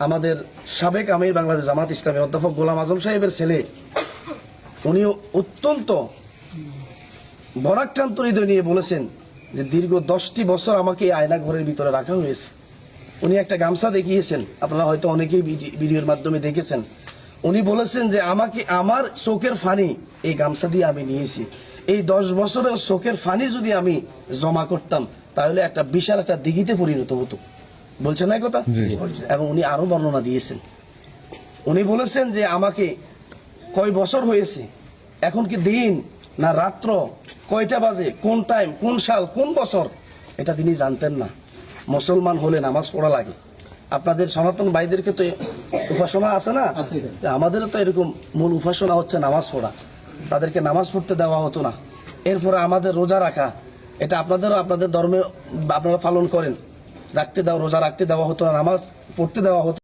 আমাদের সাবেক আমির বাংলাদেশ জামাত ইসলামী অধ্যাপক গোলাম আজম সাহেবের ছেলে, উনি অত্যন্ত বরাক্রান্ত হৃদয় নিয়ে বলেছেন যে দীর্ঘ 10টি বছর আমাকে এই আয়না ঘরের ভিতরে রাখা হয়েছে। উনি একটা গামছা দেখিয়েছেন, আপনারা হয়তো অনেকেই ভিডিওর মাধ্যমে দেখেছেন। উনি বলেছেন যে আমাকে আমার চোখের ফানি এই গামছা দিয়ে আমি নিয়েছি। এই 10 বছরের চোখের ফানি যদি আমি জমা করতাম তাহলে একটা বিশাল একটা দিঘিতে পরিণত হতো। বলছেন না কথা? এবং উনি আরো বর্ণনা দিয়েছেন। উনি বলেছেন যে আমাকে কয় বছর হয়েছে, এখন কি দিন না রাত্র, কয়টা বাজে, কোন টাইম, কোন সাল, কোন বছর, এটা তিনি জানতেন না। মুসলমান হলে নামাজ পড়া লাগে। আপনাদের সনাতন ভাইদেরকে তো উপাসনা আছে না, আমাদেরও তো এরকম মূল উপাসনা হচ্ছে নামাজ পড়া। তাদেরকে নামাজ পড়তে দেওয়া হতো না। এরপরে আমাদের রোজা রাখা, এটা আপনাদেরও আপনাদের ধর্মে আপনারা পালন করেন, রাখতে দেওয়া, রোজা রাখতে দেওয়া হতো না, নামাজ পড়তে দেওয়া হতো।